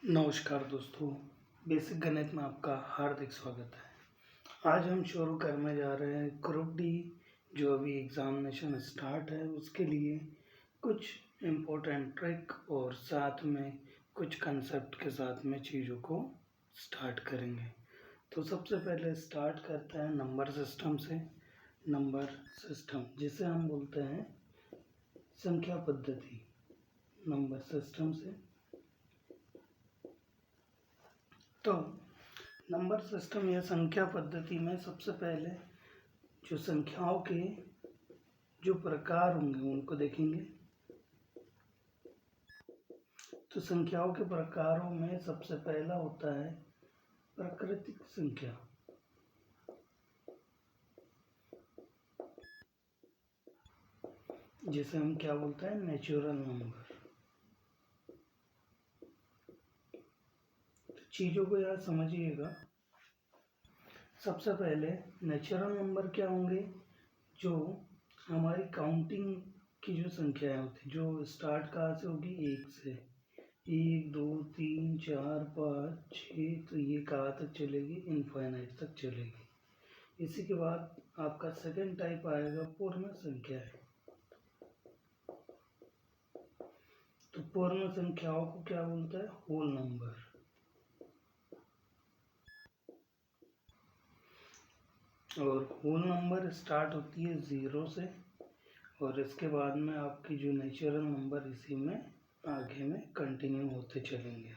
नमस्कार दोस्तों, बेसिक गणित में आपका हार्दिक स्वागत है। आज हम शुरू करने जा रहे हैं ग्रुप डी, जो अभी एग्ज़ामिनेशन स्टार्ट है उसके लिए कुछ इम्पोर्टेंट ट्रिक और साथ में कुछ कंसेप्ट के साथ में चीज़ों को स्टार्ट करेंगे। तो सबसे पहले स्टार्ट करते हैं नंबर सिस्टम से। नंबर सिस्टम जिसे हम बोलते हैं संख्या पद्धति, नंबर सिस्टम से। तो नंबर सिस्टम या संख्या पद्धति में सबसे पहले जो संख्याओं के जो प्रकार होंगे उनको देखेंगे। तो संख्याओं के प्रकारों में सबसे पहला होता है प्राकृतिक संख्या, जिसे हम क्या बोलते हैं, नेचुरल नंबर। तो चीज़ों को यार समझिएगा। सबसे पहले नेचुरल नंबर क्या होंगे, जो हमारी काउंटिंग की जो संख्याएं होती है, जो स्टार्ट कहाँ से होगी, एक से। 1 2 3 4 5 6, तो ये कहाँ तक चलेगी, इनफाइनाइट तक चलेगी। इसी के बाद आपका सेकंड टाइप आएगा पूर्ण संख्या है। तो पूर्ण संख्याओं को क्या बोलता है, होल नंबर। और होल नंबर स्टार्ट होती है 0 से, और इसके बाद में आपकी जो नेचुरल नंबर इसी में आगे में कंटिन्यू होते चलेंगे,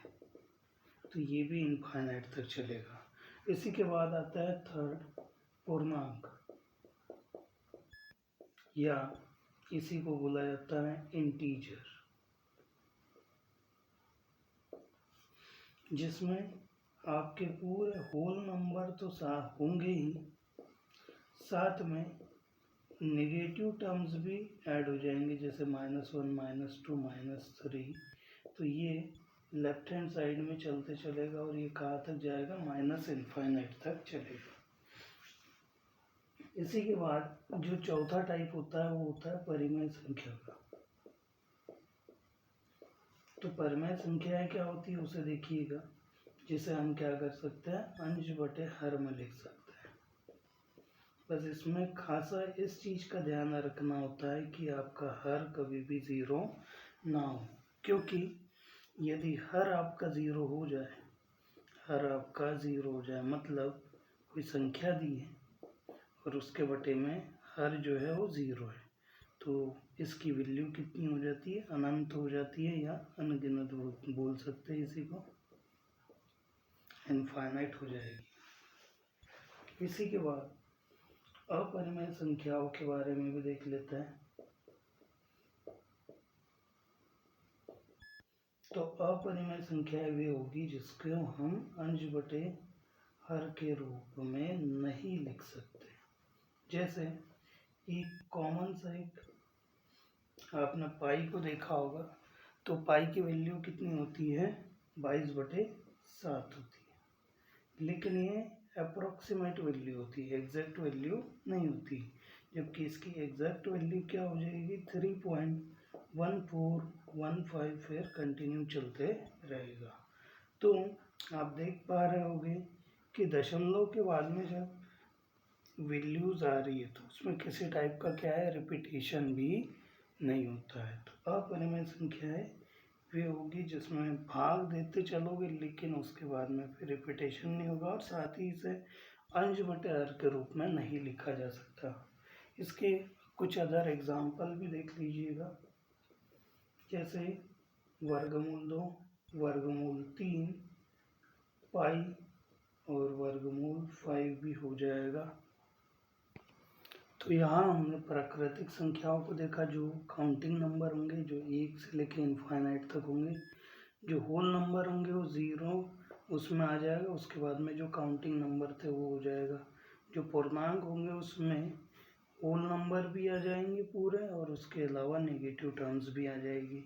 तो ये भी इनफाइनाइट तक चलेगा। इसी के बाद आता है थर्ड, पूर्णांक, या इसी को बोला जाता है इंटीजर, जिसमें आपके पूरे होल नंबर तो साथ होंगे ही, साथ में नेगेटिव टर्म्स भी ऐड हो जाएंगे, जैसे -1 -2 -3। तो ये लेफ्ट हैंड साइड में चलते चलेगा और ये कहाँ तक जाएगा, माइनस इनफाइनाइट तक चलेगा। इसी के बाद जो चौथा टाइप होता है वो होता है परिमेय संख्या का। तो परिमेय संख्याएं क्या होती है उसे देखिएगा, जिसे हम क्या कर सकते हैं, अंश बटे हर में लिख सकते हैं। बस इसमें खासा इस चीज़ का ध्यान रखना होता है कि आपका हर कभी भी 0 ना हो, क्योंकि यदि हर आपका 0 हो जाए, हर आपका 0 हो जाए मतलब कोई संख्या दी है और उसके बटे में हर जो है वो 0 है, तो इसकी वैल्यू कितनी हो जाती है, अनंत हो जाती है, या अनगिनत बोल सकते हैं इसी को, इनफाइनाइट हो जाएगी। इसी के बाद अपरिमेय संख्याओं के बारे में भी देख लेते हैं। तो अपरिमेय संख्याएं वे होगी जिसको हम अंश बटे हर के रूप में नहीं लिख सकते। जैसे एक कॉमन सा एक आपने पाई को देखा होगा, तो पाई की वैल्यू कितनी होती है, 22/7 होती है, लेकिन ये अप्रोक्सीमेट वैल्यू होती है, एग्जैक्ट वैल्यू नहीं होती, जबकि इसकी एग्जैक्ट वैल्यू क्या हो जाएगी, 3.1415, फिर कंटिन्यू चलते रहेगा। तो आप देख पा रहे होंगे कि दशमलव के बाद में जब वैल्यूज आ रही है तो उसमें किसी टाइप का क्या है, रिपीटेशन भी नहीं होता है। तो अपरिमेय संख्याएं वे होगी जिसमें भाग देते चलोगे लेकिन उसके बाद में फिर रिपीटेशन नहीं होगा, और साथ ही इसे अंश बटे हर के रूप में नहीं लिखा जा सकता। इसके कुछ अदर एग्जाम्पल भी देख लीजिएगा, जैसे वर्गमूल 2, वर्गमूल 3, पाई और वर्गमूल 5 भी हो जाएगा। तो यहाँ हमने प्राकृतिक संख्याओं को देखा, जो काउंटिंग नंबर होंगे, जो 1 से लेकर इनफाइनाइट तक होंगे। जो होल नंबर होंगे वो 0 उसमें आ जाएगा, उसके बाद में जो काउंटिंग नंबर थे वो हो जाएगा। जो पूर्णांक होंगे उसमें होल नंबर भी आ जाएंगे पूरे, और उसके अलावा नेगेटिव टर्म्स भी आ जाएगी।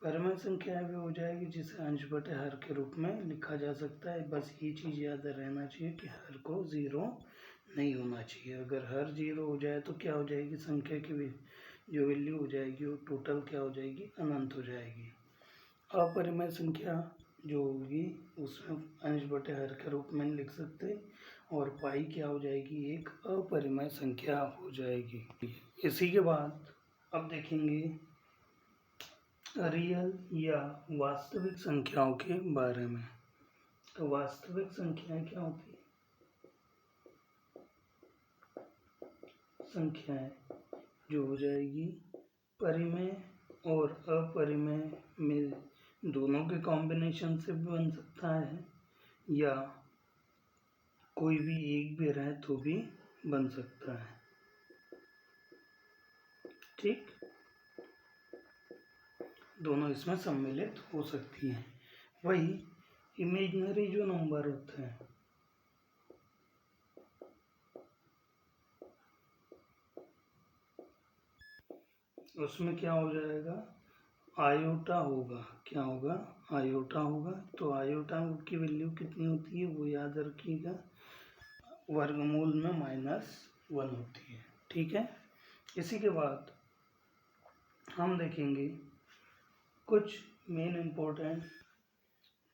परिमेय संख्या भी हो जाएगी जिसे अंश बटे हर के रूप में लिखा जा सकता है। बस ये चीज़ याद रहना चाहिए कि हर को 0 नहीं होना चाहिए। अगर हर 0 हो जाए तो क्या हो जाएगी, संख्या की भी जो वैल्यू हो जाएगी वो टोटल क्या हो जाएगी, अनंत हो जाएगी। अपरिमेय संख्या जो होगी उसमें अंश बटे हर के रूप में लिख सकते हैं, और पाई क्या हो जाएगी, एक अपरिमेय संख्या हो जाएगी। इसी के बाद अब देखेंगे रियल या वास्तविक संख्याओं के बारे में। तो वास्तविक संख्याएं क्या होती है? संख्याएं जो हो जाएगी परिमेय और अपरिमेय में दोनों के कॉम्बिनेशन से भी बन सकता है, या कोई भी एक भी रहे तो भी बन सकता है। ठीक, दोनों इसमें सम्मिलित हो सकती हैं। वही इमेजिनरी जो नंबर होते हैं, उसमें क्या हो जाएगा, आयोटा होगा। क्या होगा? आयोटा होगा। तो आयोटा की वैल्यू कितनी होती है वो याद रखिएगा, वर्गमूल में -1 होती है। ठीक है। इसी के बाद हम देखेंगे कुछ मेन इम्पोर्टेंट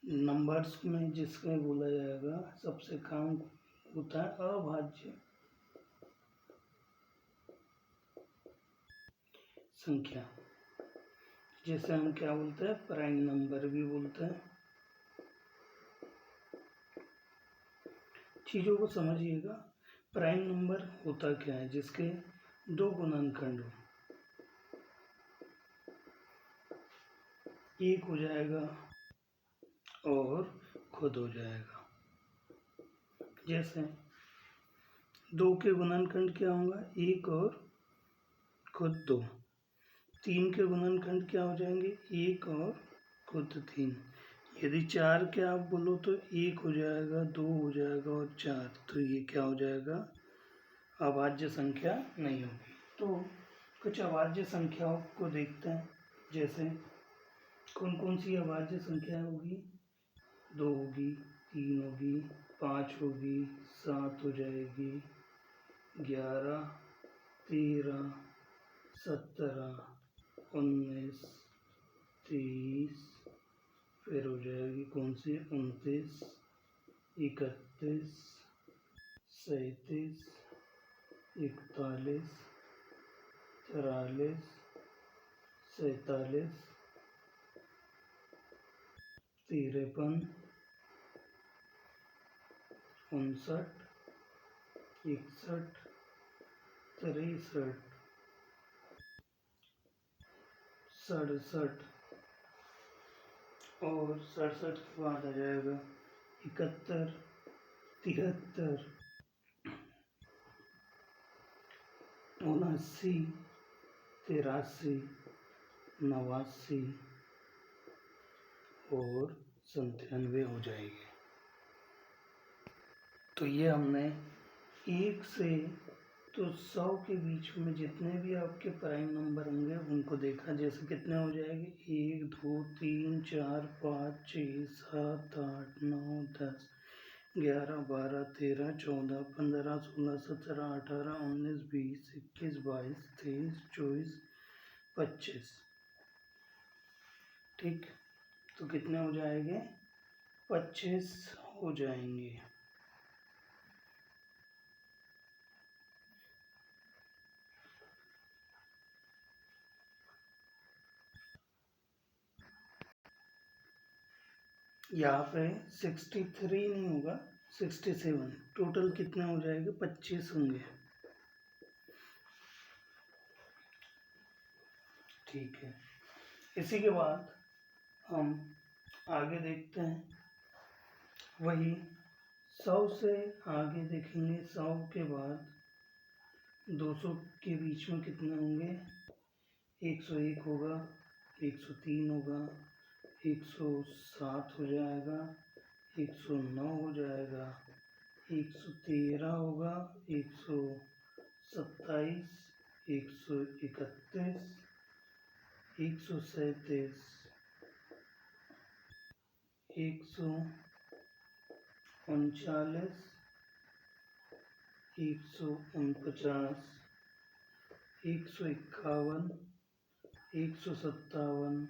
नंबर्स में जिसमें बोला जाएगा सबसे कम होता है अभाज्य संख्या, जिसे हम क्या बोलते हैं, प्राइम नंबर भी बोलते हैं। चीज़ों को समझिएगा। प्राइम नंबर होता क्या है, जिसके दो गुणनखंड हो, एक हो जाएगा और खुद हो जाएगा। जैसे 2 के गुणनखंड क्या होगा, 1 और खुद 2। 3 के गुणनखंड क्या हो जाएंगे, 1 और खुद 3। यदि 4 के आप बोलो तो 1 हो जाएगा, 2 हो जाएगा और 4। तो ये क्या हो जाएगा, अभाज्य संख्या नहीं होगी। तो कुछ अभाज्य संख्याओं को देखते हैं। जैसे कौन कौन सी अभाज्य संख्या होगी, 2 होगी, 3 होगी, 5 होगी, 7 हो जाएगी, 11, 13, 17, 19, 30, फिर हो जाएगी कौन सी, 29, 31, 37, 41, 44, 47, 53, 59, 61, 63, 67, और 67 के बाद आ जाएगा 71, 73, 79, 83, 89 और 97 हो जाएगी। तो ये हमने 1 से तो 100 के बीच में जितने भी आपके प्राइम नंबर होंगे उनको देखा। जैसे कितने हो जाएंगे, 1, 2, 3, 4, 5, 6, 7, 8, 9, 10, 11, 12, 13, 14, 15, 16, 17, 18, 19, 20, 21, 22, 23, 24, 25। ठीक, तो कितने हो जाएंगे, 25 हो जाएंगे। यहाँ पे 63 नहीं होगा, 67। टोटल कितने हो जाएंगे, 25 होंगे। ठीक है। इसी के बाद हम आगे देखते हैं, वही 100 से आगे देखेंगे। 100 के बाद 200 के बीच में कितने होंगे, 101 होगा, 103 होगा, 107 हो जाएगा, 109 हो जाएगा, 113 होगा, 127, 131, 137, 139, 149, 151, 157,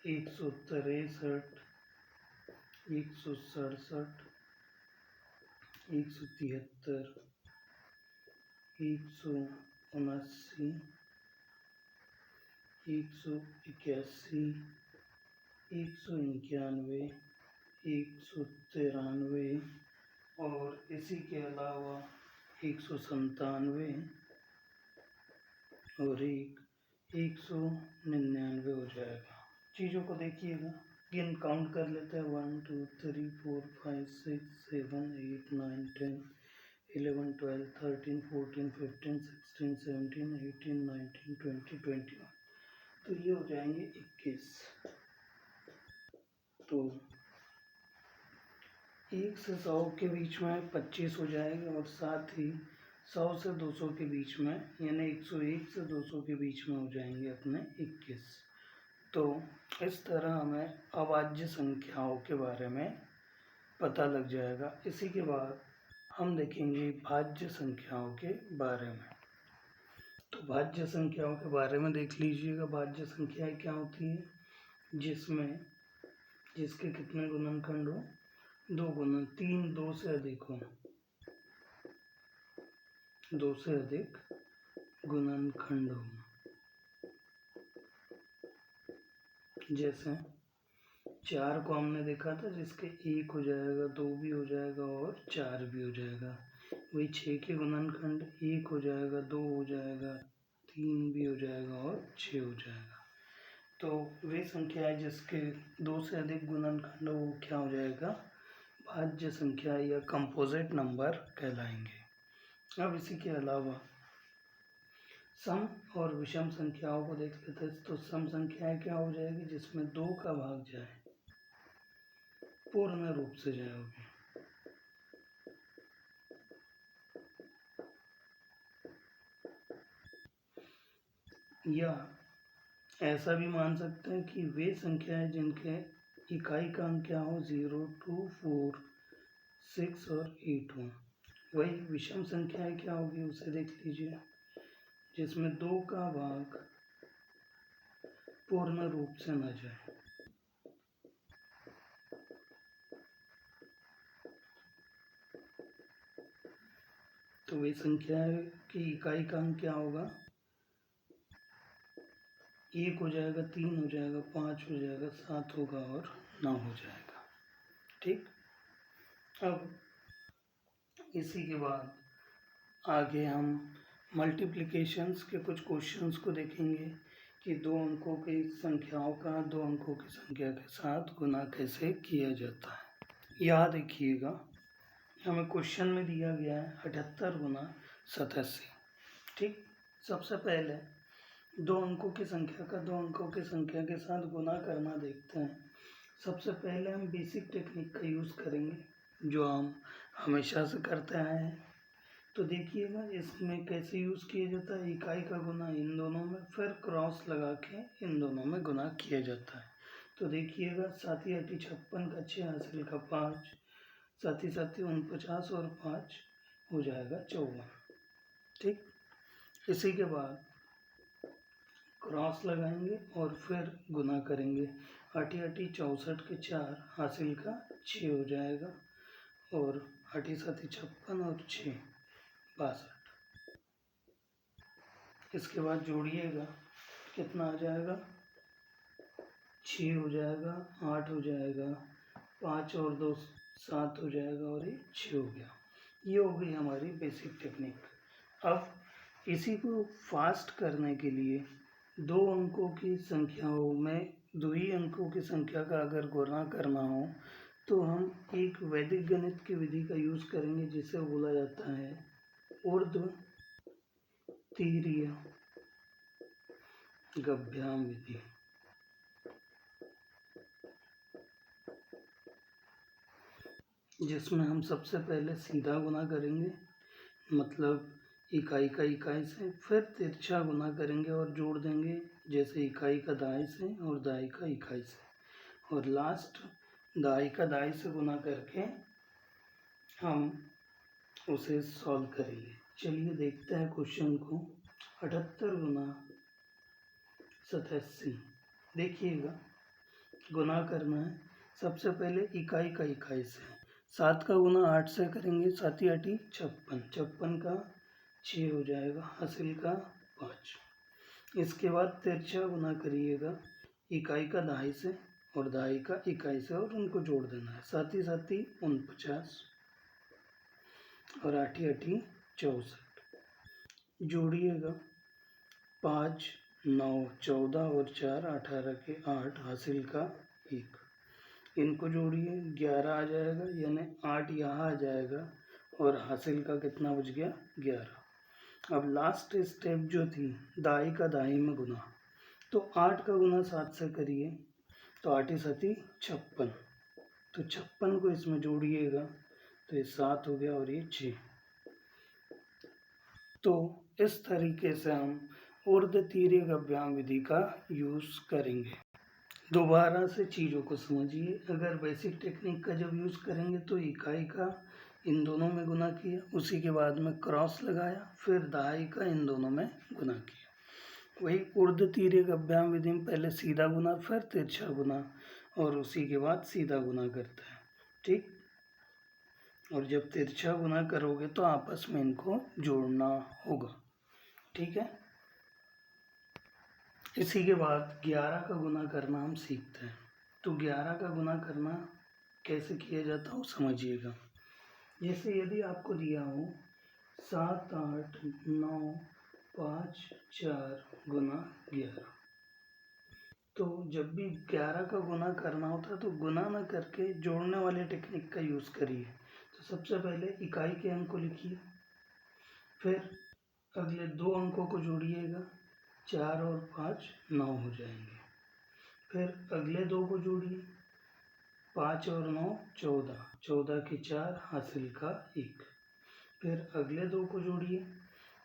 163, 167, 173, 179, 181, 191, 193 और इसी के अलावा 197 और 199 हो जाएगा। चीज़ों को देखिएगा, गिन काउंट कर लेते हैं। 1 2 3 4 5 6 7 8 9 10 11 12 13 14 15 16 17 18 19 20 21। तो ये हो जाएंगे 21। तो 1 से 100 के बीच में 25 हो जाएगा और साथ ही 100 से 200 के बीच में यानी 101 से 200 के बीच में हो जाएंगे अपने 21। तो इस तरह हमें अभाज्य संख्याओं के बारे में पता लग जाएगा। इसी के बाद हम देखेंगे भाज्य संख्याओं के बारे में। तो भाज्य संख्याओं के बारे में देख लीजिएगा। भाज्य संख्याएं क्या होती हैं? जिसके कितने गुणनखंड हो? 2 गुणन 3, 2 से अधिक हो, 2 से अधिक गुणनखंड हो। जैसे 4 को हमने देखा था जिसके 1 हो जाएगा, 2 भी हो जाएगा और 4 भी हो जाएगा। वही 6 के गुणनखंड 1 हो जाएगा, 2 हो जाएगा, 3 भी हो जाएगा और 6 हो जाएगा। तो वे संख्या है जिसके 2 से अधिक गुणनखंड हो, वो क्या हो जाएगा? भाज्य संख्या या कंपोजिट नंबर कहलाएंगे। अब इसी के अलावा सम और विषम संख्याओं को देख लेते हैं। तो सम संख्याएं क्या हो जाएगी? जिसमें 2 का भाग जाए, पूर्ण रूप से जाओगे। या ऐसा भी मान सकते हैं कि वे संख्याएं जिनके इकाई का अंक क्या हो? 0, 2, 4, 6 और 8 हो। वही विषम संख्याएं क्या होगी उसे देख लीजिए, जिसमें 2 का भाग पूर्ण रूप से न जाए। तो वे संख्याएं की इकाई का अंक क्या होगा? 1 हो जाएगा, 3 हो जाएगा, 5 हो जाएगा, 7 होगा और 9 हो जाएगा। ठीक। अब इसी के बाद आगे हम मल्टीप्लिकेशंस के कुछ क्वेश्चंस को देखेंगे कि 2 अंकों की संख्याओं का 2 अंकों की संख्या के साथ गुना कैसे किया जाता है। याद रखिएगा, हमें क्वेश्चन में दिया गया है 78 गुना 87। ठीक। सबसे पहले 2 अंकों की संख्या का 2 अंकों की संख्या के साथ गुना करना देखते हैं। सबसे पहले हम बेसिक टेक्निक का यूज़ करेंगे जो हम हमेशा से करते आए हैं। तो देखिएगा इसमें कैसे यूज़ किया जाता है। इकाई का गुना इन दोनों में, फिर क्रॉस लगा के इन दोनों में गुना किया जाता है। तो देखिएगा 7 × 8 = 56 का 6 हासिल का 5, 7 × 7 = 49 और 5 हो जाएगा 54। ठीक। इसी के बाद क्रॉस लगाएंगे और फिर गुना करेंगे। 8 × 8 = 64 के 4 हासिल का 6 हो जाएगा और 8 × 7 = 56 और 6 62। इसके बाद जोड़िएगा, कितना आ जाएगा? 6 हो जाएगा, 8 हो जाएगा, 5 और 2 7 हो जाएगा और ये 6 हो गया। ये हो गई हमारी बेसिक टेक्निक। अब इसी को फास्ट करने के लिए 2 अंकों की संख्याओं में 2 ही अंकों की संख्या का अगर गुणा करना हो तो हम एक वैदिक गणित की विधि का यूज़ करेंगे जिसे बोला जाता है ऊर्ध्व तीर्य गभ्याम विधि। जिसमें हम सबसे पहले सीधा गुना करेंगे, मतलब इकाई का इकाई से, फिर तिरछा गुना करेंगे और जोड़ देंगे, जैसे इकाई का दाई से और दाई का इकाई से, और लास्ट दाई का दाई से गुना करके हम उसे सॉल्व करेंगे। चलिए देखते हैं क्वेश्चन को। 78 गुना 87। देखिएगा गुना करना है सबसे पहले इकाई का इकाई से 7 का गुना 8 से करेंगे, 7 8 56, 56 का 6 हो जाएगा, हासिल का 5। इसके बाद तिरछा गुना करिएगा इकाई का दहाई से और दहाई का इकाई से और उनको जोड़ देना है। 7 7 49 और 8 8 64। जोड़िएगा 5 9 14 और 4 18 के 8, हासिल का 1। इनको जोड़िए 11 आ जाएगा, यानी 8 यहाँ आ जाएगा और हासिल का कितना बच गया 11। अब लास्ट स्टेप जो थी दाई का दाई में गुना, तो 8 का गुना 7 से करिए, तो 8 7 56, तो 56 को इसमें जोड़िएगा तो ये 7 हो गया और ये 6। तो इस तरीके से हम ऊर्ध्वतीर्यक अभ्याम विधि का यूज़ करेंगे। दोबारा से चीज़ों को समझिए। अगर बेसिक टेक्निक का जब यूज़ करेंगे तो इकाई का इन दोनों में गुना किया, उसी के बाद में क्रॉस लगाया, फिर दहाई का इन दोनों में गुना किया। वही ऊर्ध्वतीर्यक अभ्याम विधि में पहले सीधा गुना फिर तिरछा गुना और उसी के बाद सीधा गुना करते हैं, ठीक। और जब तिरछा गुना करोगे तो आपस में इनको जोड़ना होगा, ठीक है। इसी के बाद 11 का गुना करना हम सीखते हैं। तो 11 का गुना करना कैसे किया जाता हो समझिएगा। जैसे यदि आपको दिया हो 7 8 9 5 4 गुना 11, तो जब भी 11 का गुना करना होता है तो गुना ना करके जोड़ने वाले टेक्निक का यूज़ करिए। तो सबसे पहले इकाई के अंक को लिखिए, फिर अगले 2 अंकों को जोड़िएगा, 4 और 5 9 हो जाएंगे। फिर अगले 2 को जोड़िए, 5 और 9 14, 14 के 4, हासिल का 1। फिर अगले 2 को जोड़िए,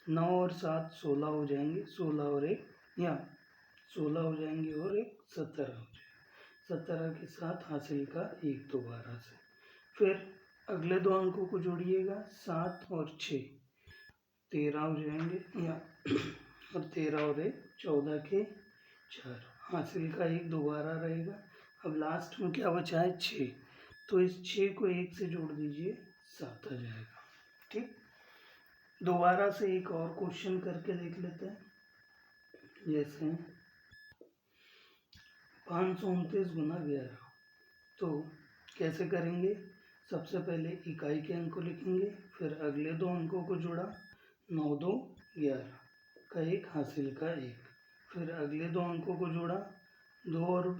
9 और 7 16 हो जाएंगे, 16 और 1 या 16 हो जाएंगे और 1 17 हो जाएगा, 17 के 7, हासिल का 1 दोबारा से। फिर अगले 2 अंकों को जोड़िएगा, 7 और 6 13 हो जाएंगे या और 13 और 1 14 के 4, हासिल का 1 दोबारा रहेगा। अब लास्ट में क्या बचा है 6, तो इस 6 को 1 से जोड़ दीजिए, 7 आ जाएगा, ठीक। दोबारा से एक और क्वेश्चन करके देख लेते हैं। जैसे 529 गुना 11, तो कैसे करेंगे। सबसे पहले इकाई के अंक को लिखेंगे, फिर अगले 2 अंकों को जोड़ा, 9 2 11 का 1, हासिल का 1। फिर अगले 2 अंकों को जोड़ा, 2 और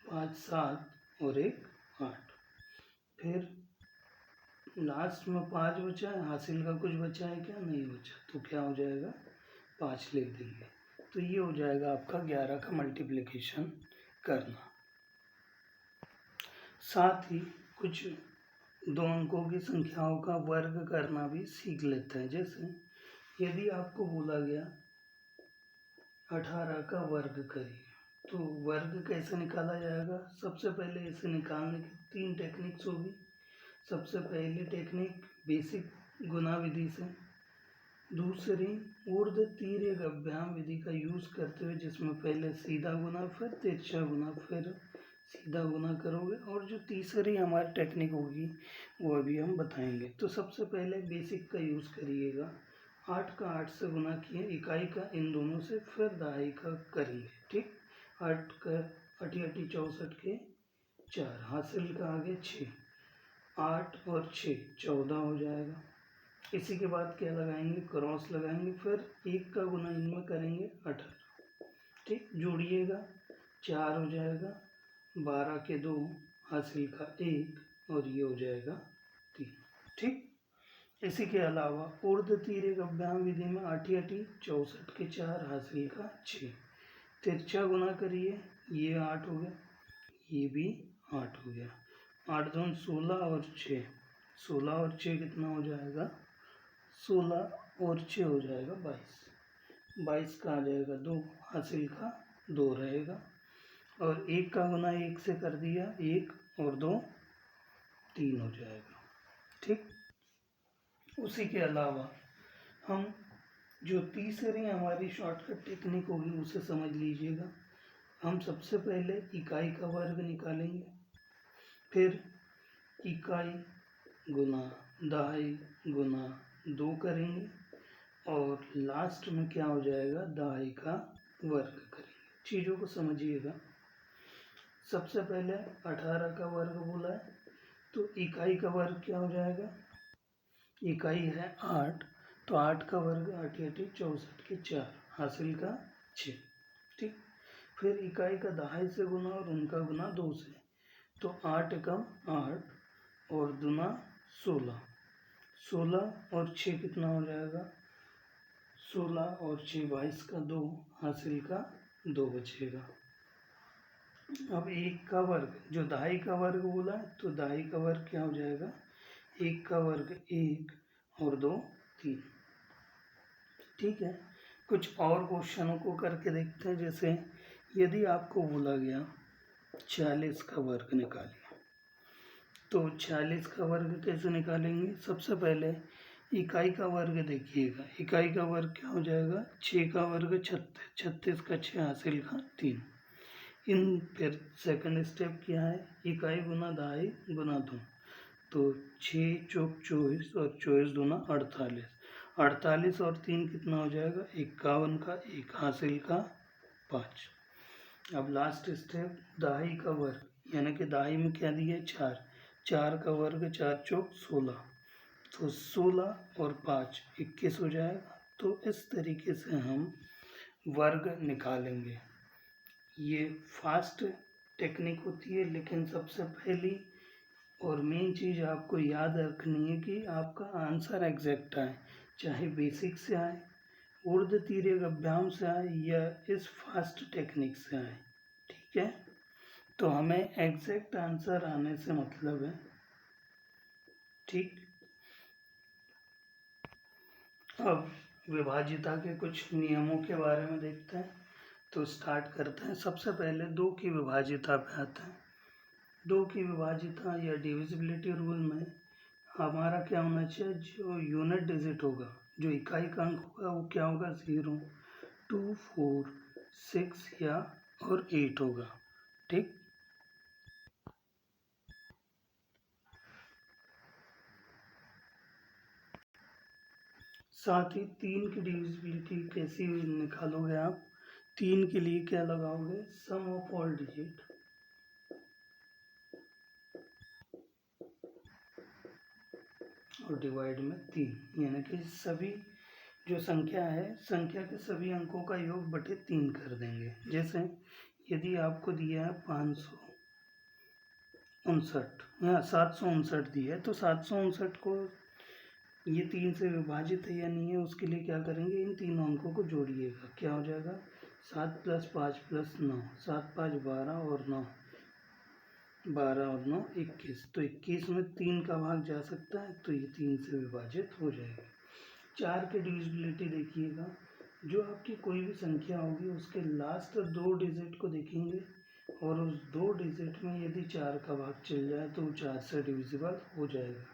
5 7 और 1 8। फिर लास्ट में 5 बचा है, हासिल का कुछ बचा है क्या, नहीं बचा, तो क्या हो जाएगा 5 लिख देंगे। तो ये हो जाएगा आपका 11 का मल्टीप्लिकेशन करना। साथ ही कुछ 2 अंकों की संख्याओं का वर्ग करना भी सीख लेते हैं। जैसे यदि आपको बोला गया 18 का वर्ग करिए, तो वर्ग कैसे निकाला जाएगा। सबसे पहले इसे निकालने की 3 टेक्निक्स होगी। सबसे पहली टेक्निक बेसिक गुना विधि से, दूसरी ऊर्ध्वतीर्यक अभ्याम विधि का यूज़ करते हुए, जिसमें पहले सीधा गुना फिर तिरछा गुना फिर सीधा गुना करोगे, और जो तीसरी हमारी टेक्निक होगी वो अभी हम बताएंगे। तो सबसे पहले बेसिक का यूज़ करिएगा। 8 का 8 से गुना किए, इकाई का इन दोनों से, फिर दहाई का करेंगे, ठीक। 8 का 8 8 64 के 4, हासिल का आगे 6, 8 और 6 14 हो जाएगा। इसी के बाद क्या लगाएंगे, क्रॉस लगाएंगे, फिर 1 का गुना इनमें करेंगे 18, ठीक। जोड़िएगा 4 हो जाएगा, 12 के 2, हासिल का 1 और ये हो जाएगा 3, ठीक। इसी के अलावा ऊर्ध्वतीर्यक अभ्याम विधि में 8 8 64 के 4, हासिल का 6। तिरछा गुना करिए, ये 8 हो गया, ये भी 8 हो गया, 8 2 16 और 6, 16 और 6 कितना हो जाएगा 16 और 6 हो जाएगा 22, 22 का आ जाएगा 2, हासिल का 2 रहेगा। और 1 का गुना 1 से कर दिया, 1 और 2 3 हो जाएगा, ठीक। उसी के अलावा हम जो तीसरी हमारी शॉर्टकट टेक्निक होगी उसे समझ लीजिएगा। हम सबसे पहले इकाई का वर्ग निकालेंगे, फिर इकाई गुना दहाई गुना 2 करेंगे और लास्ट में क्या हो जाएगा, दहाई का वर्ग करेंगे। चीज़ों को समझिएगा। सबसे पहले 18 का वर्ग बोला है, तो इकाई का वर्ग क्या हो जाएगा, इकाई है 8, तो 8 का वर्ग 8 8 64 के 4 हासिल का 6। ठीक, फिर इकाई का दहाई से गुना और उनका गुना 2 से, तो 8 एकम 8 और दुना 16, 16 और 6 कितना हो जाएगा, 16 और 6 22 का 2 हासिल का 2 बचेगा। अब 1 का वर्ग, जो दहाई का वर्ग बोला है, तो दहाई का वर्ग क्या हो जाएगा, 1 का वर्ग 1 और 2 3। ठीक है, कुछ और क्वेश्चनों को करके देखते हैं। जैसे यदि आपको बोला गया 46 का वर्ग निकालिए, तो 46 का वर्ग कैसे निकालेंगे। सबसे पहले इकाई का वर्ग देखिएगा, इकाई का वर्ग क्या हो जाएगा, 6 का वर्ग 36, 36 का 6 हासिल का 3। इन फिर सेकंड स्टेप क्या है, इकाई गुना दहाई गुना 2, तो 6 चौक 24 और 24 दूना 48, 48 और 3 कितना हो जाएगा, 51 का 1 हासिल का 5। अब लास्ट स्टेप दहाई का वर्ग, यानी कि दहाई में क्या दिया है, 4, 4 का वर्ग 4 चौक 16, तो 16 और 5 21 हो जाएगा। तो इस तरीके से हम वर्ग निकालेंगे। ये फास्ट टेक्निक होती है, लेकिन सबसे पहली और मेन चीज़ आपको याद रखनी है कि आपका आंसर एग्जैक्ट आए, चाहे बेसिक से आए, ऊर्ध्व तिर्यक अभ्याम से आए या इस फास्ट टेक्निक से आए। ठीक है, तो हमें एग्जैक्ट आंसर आने से मतलब है। ठीक, अब विभाजिता के कुछ नियमों के बारे में देखते हैं। तो स्टार्ट करते हैं। सबसे पहले 2 की विभाजिता पे आते हैं। 2 की विभाजिता या डिविजिबिलिटी रूल में हमारा क्या होना चाहिए, जो यूनिट डिजिट होगा, जो इकाई का अंक होगा, वो क्या होगा, 0 2 4 6 या और 8 होगा। ठीक, साथ ही 3 की डिविजिबिलिटी कैसी निकालोगे आप, 3 के लिए क्या लगाओगे, सम ऑफ ऑल डिजिट और डिवाइड में 3, यानी कि सभी जो संख्या है, संख्या के सभी अंकों का योग बटे 3 कर देंगे। जैसे यदि आपको दिया है 559 या 759 दिया है, तो 759 को ये 3 से विभाजित है या नहीं है, उसके लिए क्या करेंगे, इन तीनों अंकों को जोड़िएगा। क्या हो जाएगा, 7 + 5 + 9, 7 5 12 और 9 12 और 9 21, तो 21 में 3 का भाग जा सकता है, तो ये 3 से विभाजित हो जाएगा। 4 की डिविजिबिलिटी देखिएगा, जो आपकी कोई भी संख्या होगी उसके लास्ट 2 डिजिट को देखेंगे और उस 2 डिजिट में यदि 4 का भाग चल जाए तो वो 4 से डिविजिबल हो जाएगा।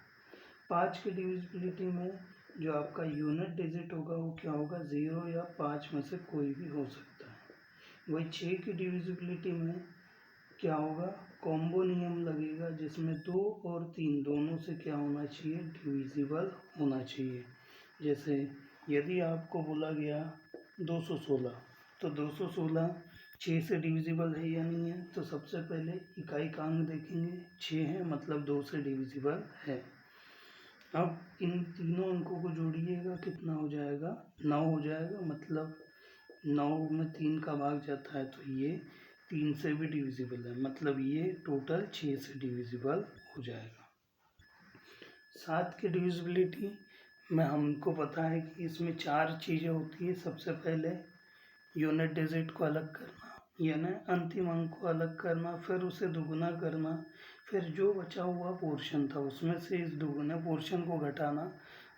5 की डिविजिबिलिटी में जो आपका यूनिट डिजिट होगा वो क्या होगा, 0 या 5 में से कोई भी हो सकता है। वही 6 की डिविजिबिलिटी में क्या होगा, कॉम्बो नियम लगेगा, जिसमें 2 और 3 दोनों से क्या होना चाहिए, डिविजिबल होना चाहिए। जैसे यदि आपको बोला गया 216, तो 216 6 से डिविजिबल है या नहीं है, तो सबसे पहले इकाई का अंक देखेंगे, 6 है, मतलब 2 से डिविजिबल है। अब इन तीनों अंकों को जोड़िएगा, कितना हो जाएगा, 9 हो जाएगा, मतलब 9 में 3 का भाग जाता है, तो ये 3 से भी डिविजिबल है, मतलब ये टोटल 6 से डिविजिबल हो जाएगा। 7 की डिविजिबिलिटी में हमको पता है कि इसमें 4 चीज़ें होती है। सबसे पहले यूनिट डिजिट को अलग करना, यानी अंतिम अंक को अलग करना, फिर उसे दुगुना करना, फिर जो बचा हुआ पोर्शन था उसमें से इस दुगुने पोर्शन को घटाना,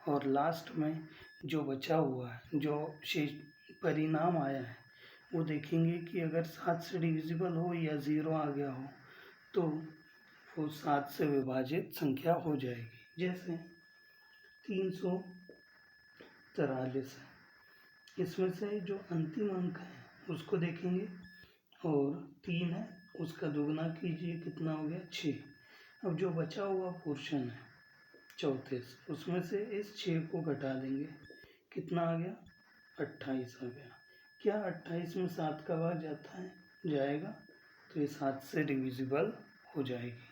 और लास्ट में जो बचा हुआ है, जो शेष परिणाम आया है, वो देखेंगे कि अगर 7 से डिविजिबल हो या 0 आ गया हो तो वो 7 से विभाजित संख्या हो जाएगी। जैसे 343 है, इसमें से जो अंतिम अंक है उसको देखेंगे और 3 है, उसका दुगना कीजिए, कितना हो गया, 6, अब जो बचा हुआ पोर्शन है 34, उसमें से इस 6 को घटा देंगे, कितना आ गया 28 आ गया। क्या 28 में 7 का भाग जाता है, जाएगा, तो ये 7 से डिविजिबल हो जाएगी।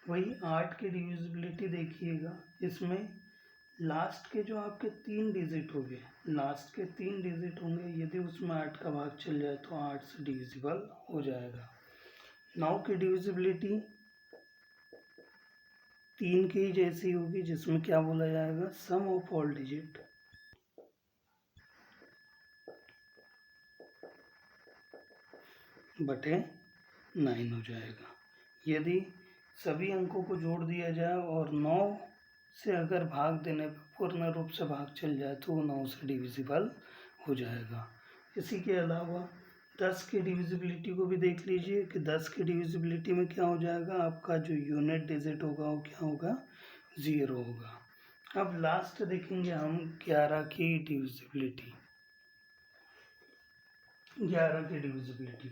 वही 8 की डिविजिबिलिटी देखिएगा, इसमें लास्ट के जो आपके 3 डिजिट हो गए, लास्ट के 3 डिजिट होंगे, यदि उसमें 8 का भाग चल जाए तो 8 से डिविजिबल हो जाएगा। 9 की डिविजिबिलिटी 3 की जैसी होगी, जिसमें क्या बोला जाएगा, सम ऑफ ऑल डिजिट बटे 9 हो जाएगा। यदि सभी अंकों को जोड़ दिया जाए और 9 से अगर भाग देने पर पूर्ण रूप से भाग चल जाए तो वो 9 से डिविजिबल हो जाएगा। इसी के अलावा 10 की डिविजिबिलिटी को भी देख लीजिए कि 10 की डिविजिबिलिटी में क्या हो जाएगा, आपका जो यूनिट डिजिट होगा वो क्या होगा, 0 होगा। अब लास्ट देखेंगे हम 11 की डिविजिबिलिटी। 11 की डिविजिबिलिटी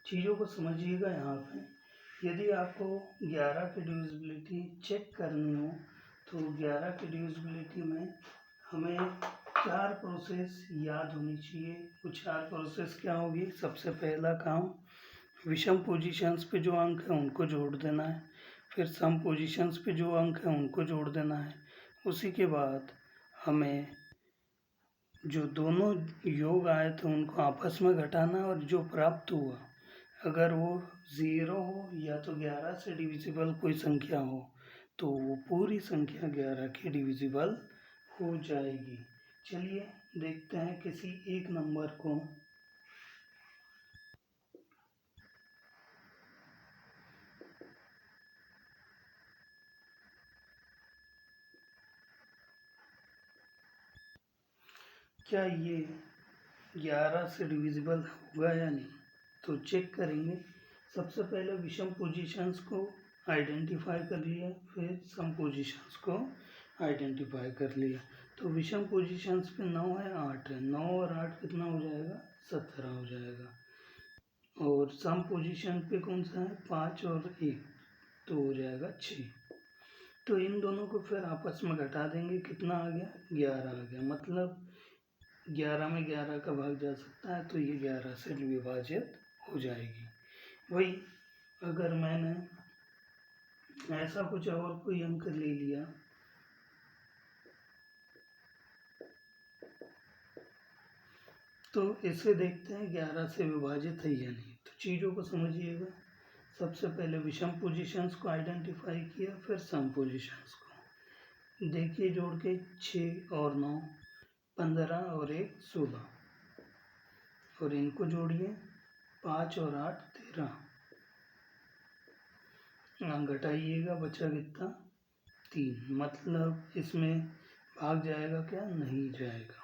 चीज़ों को समझिएगा यहाँ पे। यदि आपको 11 की डिविजिबिलिटी चेक करनी हो तो 11 की डिविजिबिलिटी में हमें 4 प्रोसेस याद होनी चाहिए। वो 4 प्रोसेस क्या होगी, सबसे पहला काम विषम पोजीशंस पे जो अंक है उनको जोड़ देना है, फिर सम पोजीशंस पे जो अंक है उनको जोड़ देना है, उसी के बाद हमें जो दोनों योग आए थे उनको आपस में घटाना है, और जो प्राप्त हुआ अगर वो 0 हो या तो 11 से डिविजिबल कोई संख्या हो तो वो पूरी संख्या 11 की डिविजिबल हो जाएगी। चलिए देखते हैं किसी एक नंबर को। क्या ये 11 से डिविजिबल होगा या नहीं, तो चेक करेंगे। सबसे पहले विषम पोजीशंस को आइडेंटिफाई कर लिया, फिर सम पोजीशंस को आइडेंटिफाई कर लिया। तो विषम पोजीशंस पे 9 है, 8 है, 9 और 8 कितना हो जाएगा, 17 हो जाएगा। और सम पोजीशन पे कौन सा है, 5 और 1, तो हो जाएगा 6। तो इन दोनों को फिर आपस में घटा देंगे, कितना आ गया, 11 आ गया। मतलब 11 में 11 का भाग जा सकता है, तो ये 11 से विभाजित हो जाएगी। वही अगर मैंने ऐसा कुछ और कोई अंक ले लिया, तो इसे देखते हैं 11 से विभाजित है या नहीं। तो चीज़ों को समझिएगा। सबसे पहले विषम पोजीशंस को आइडेंटिफाई किया, फिर सम पोजीशंस को देखिए जोड़ के, 6 और 9 15 और 1 16, और इनको जोड़िए 5 और 8 13, घटाइएगा बचा कितना, 3। मतलब इसमें भाग जाएगा क्या, नहीं जाएगा,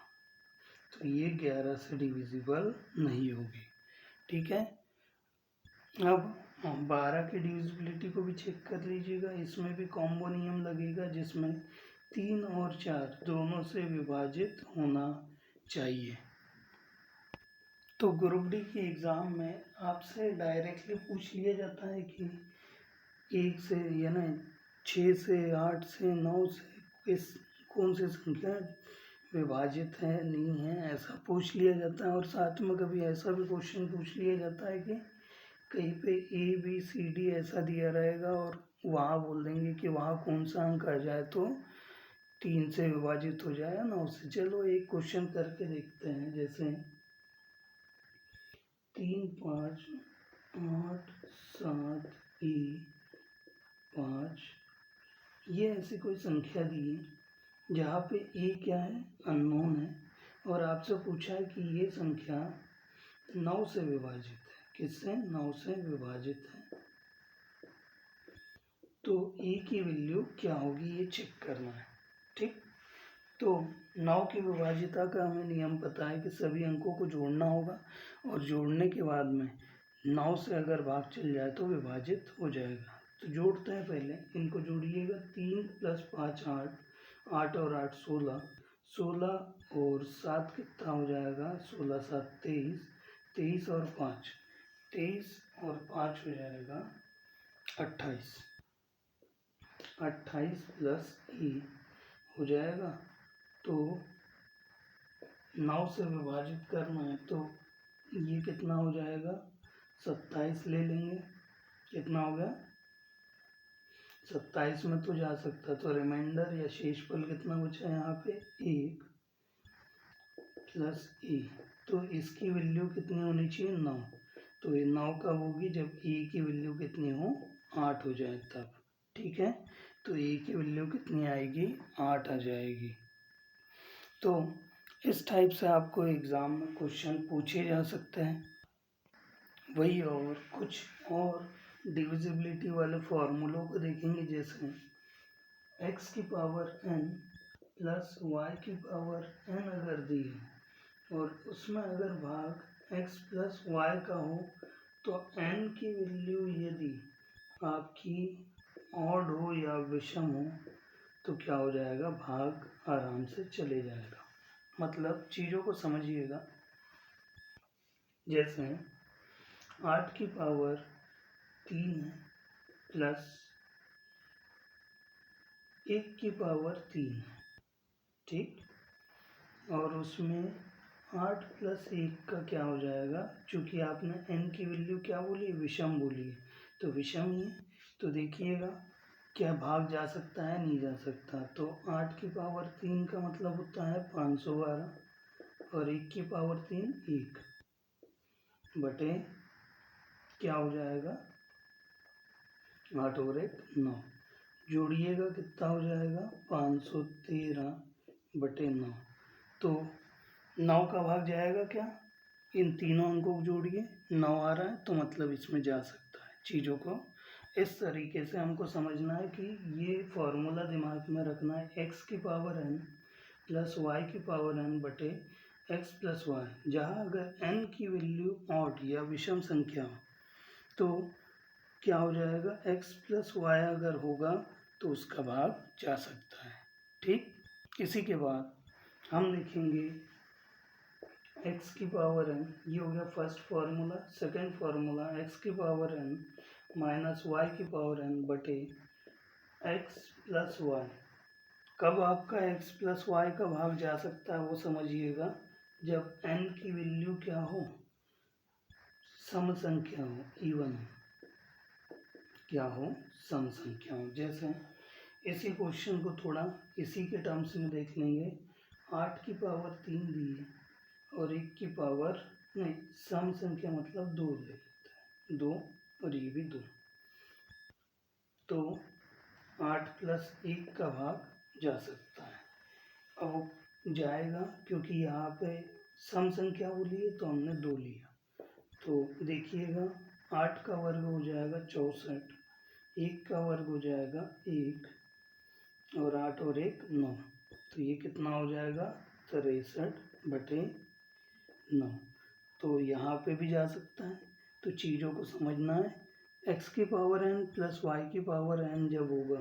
तो ये 11 से डिविजिबल नहीं होगी। ठीक है। अब 12 की डिविजिबिलिटी को भी चेक कर लीजिएगा। इसमें भी कॉम्बो नियम लगेगा, जिसमें 3 और 4 दोनों से विभाजित होना चाहिए। तो ग्रुप डी की एग्ज़ाम में आपसे डायरेक्टली पूछ लिया जाता है कि 1 से यानी 6 से 8 से 9 से किस कौन सी संख्या विभाजित है नहीं है, ऐसा पूछ लिया जाता है। और साथ में कभी ऐसा भी क्वेश्चन पूछ लिया जाता है कि कहीं पे ABCD ऐसा दिया रहेगा और वहाँ बोल देंगे कि वहाँ कौन सा अंक आ जाए तो 3 से विभाजित हो जाए 9 से। चलो एक क्वेश्चन करके देखते हैं। जैसे 3 5 8 7 5, ये ऐसी कोई संख्या दी है जहाँ पे ए क्या है, अननोन है, और आपसे पूछा है कि ये संख्या 9 से विभाजित है। किससे, 9 से विभाजित है, तो ए की वैल्यू क्या होगी ये चेक करना है। ठीक, तो 9 की विभाजिता का हमें नियम पता है कि सभी अंकों को जोड़ना होगा, और जोड़ने के बाद में 9 से अगर भाग चल जाए तो विभाजित हो जाएगा। तो जोड़ते हैं, पहले इनको जोड़िएगा। 3 + 5 8, 8 और 8 16, 16 और 7 कितना हो जाएगा, 16 7 23, 23 और 5 23 और 5 हो जाएगा 28। 28 प्लस ई हो जाएगा। तो 9 से विभाजित करना है तो ये कितना हो जाएगा, 27 ले लेंगे। कितना हो गया, 27 में तो जा सकता, तो रिमाइंडर या शेषफल कितना बचा यहाँ पे, 1 प्लस ई। तो इसकी वैल्यू कितनी होनी चाहिए, 9। तो ये 9 कब होगी, जब ई की वैल्यू कितनी हो, 8 हो जाए तब। ठीक है, तो ई की वैल्यू कितनी आएगी, 8 आ जाएगी। तो इस टाइप से आपको एग्ज़ाम में क्वेश्चन पूछे जा सकते हैं। वही और कुछ और डिविजिबिलिटी वाले फॉर्मूलों को देखेंगे, जैसे x की पावर n प्लस y की पावर n अगर दी है और उसमें अगर भाग x प्लस y का हो, तो n की वैल्यू यदि आपकी ऑड हो या विषम हो तो क्या हो जाएगा, भाग आराम से चले जाएगा। मतलब चीज़ों को समझिएगा। जैसे 8 की पावर 3 है प्लस 1 की पावर 3 है, ठीक। और उसमें 8 प्लस 1 का क्या हो जाएगा, चूँकि आपने n की वैल्यू क्या बोली, विषम बोली है, तो विषम ही है। तो देखिएगा क्या भाग जा सकता है, नहीं जा सकता। तो 8 की पावर 3 का मतलब होता है 512 और 1 की पावर 3 1 बटे क्या हो जाएगा, 8 और 1 9। जोड़िएगा कितना हो जाएगा, 513 बटे 9। तो 9 का भाग जाएगा क्या, इन तीनों अंकों को जोड़िए, 9 आ रहा है तो मतलब इसमें जा सकता है। चीज़ों को इस तरीके से हमको समझना है कि ये फॉर्मूला दिमाग में रखना है, x की पावर n प्लस y की पावर n बटे x प्लस वाई। जहाँ अगर n की वैल्यू ऑड या विषम संख्या हो तो क्या हो जाएगा, x प्लस वाई अगर होगा तो उसका भाग जा सकता है। ठीक, इसी के बाद हम लिखेंगे x की पावर n, ये हो गया first formula. Second formula x की पावर n माइनस y की पावर n बटे x प्लस वाई। कब आपका x प्लस वाई का भाग जा सकता है वो समझिएगा, जब n की वैल्यू क्या हो, सम संख्या हो, इवन हो, क्या हो, सम संख्या हो। जैसे इसी क्वेश्चन को थोड़ा इसी के टर्म्स में देख लेंगे। 8 की पावर 3 दी है और 1 की पावर नहीं, सम संख्या मतलब 2 ले लेते हैं, 2 और ये भी 2। तो 8 प्लस 1 का भाग जा सकता है। अब जाएगा क्योंकि यहाँ पे सम संख्या बोली है तो हमने 2 लिया। तो देखिएगा 8 का वर्ग हो जाएगा 64, 1 का वर्ग हो जाएगा 1 और 8 और 1 9। तो ये कितना हो जाएगा, 63 बटे 9। तो यहाँ पे भी जा सकता है। तो चीज़ों को समझना है, x की पावर n प्लस y की पावर n जब होगा,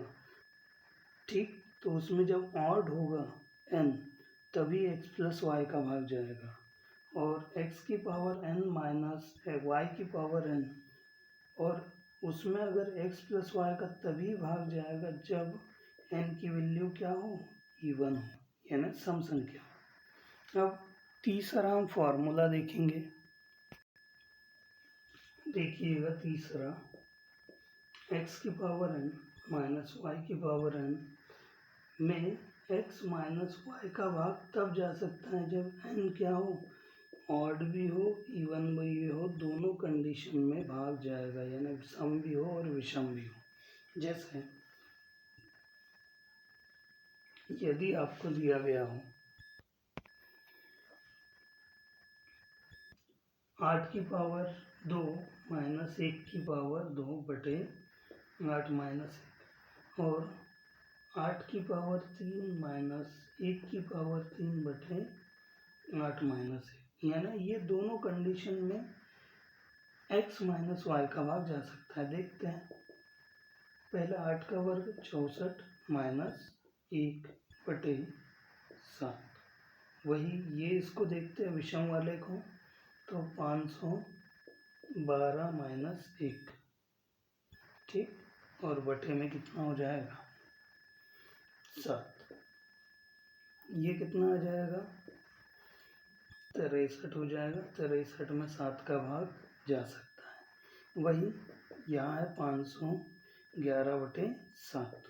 ठीक, तो उसमें जब ऑड होगा n तभी x प्लस वाई का भाग जाएगा। और x की पावर n माइनस y की पावर n, और उसमें अगर x प्लस वाई का तभी भाग जाएगा जब n की वैल्यू क्या हो, इवन हो, यानी सम संख्या। अब तीसरा हम फॉर्मूला देखेंगे। देखिएगा तीसरा, x की पावर n माइनस वाई की पावर n में x माइनस वाई का भाग तब जा सकता है जब n क्या हो, ऑड भी हो, इवन भी हो, दोनों कंडीशन में भाग जाएगा, यानी सम भी हो और विषम भी हो। जैसे यदि आपको दिया गया हो 8 की पावर 2 माइनस 1 की पावर 2 बटे 8 माइनस 1 और 8 की पावर 3 माइनस 1 की पावर 3 बटे 8 माइनस 1, यानी ये दोनों कंडीशन में x माइनस वाई का भाग जा सकता है। देखते हैं, पहला 8 का वर्ग 64 माइनस 1 बटे 7। वही ये इसको देखते हैं विषम वाले को, तो 512 माइनस 1, ठीक, और बटे में कितना हो जाएगा 7। ये कितना आ जाएगा? 63 हो जाएगा। 63 में 7 का भाग जा सकता है। वही यहाँ है 511/7।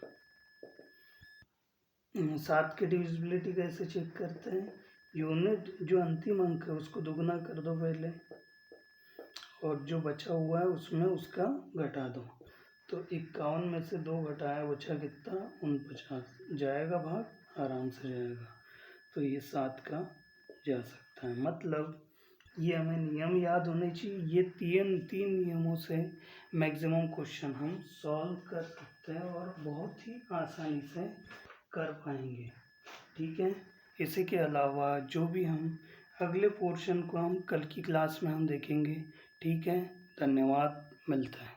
7 की डिविजिबिलिटी कैसे चेक करते हैं? यूनिट जो अंतिम अंक है उसको दुगना कर दो पहले, और जो बचा हुआ है उसमें उसका घटा दो। तो 51 में से 2 घटाया, बचा कितना? 49। जाएगा भाग, आराम से जाएगा। तो ये 7 का जा सकता है। मतलब ये हमें नियम याद होने चाहिए। ये तीन नियमों से मैक्सिमम क्वेश्चन हम सॉल्व कर सकते हैं और बहुत ही आसानी से कर पाएंगे। ठीक है। इसी के अलावा जो भी हम अगले पोर्शन को हम कल की क्लास में हम देखेंगे। ठीक है, धन्यवाद, मिलता है।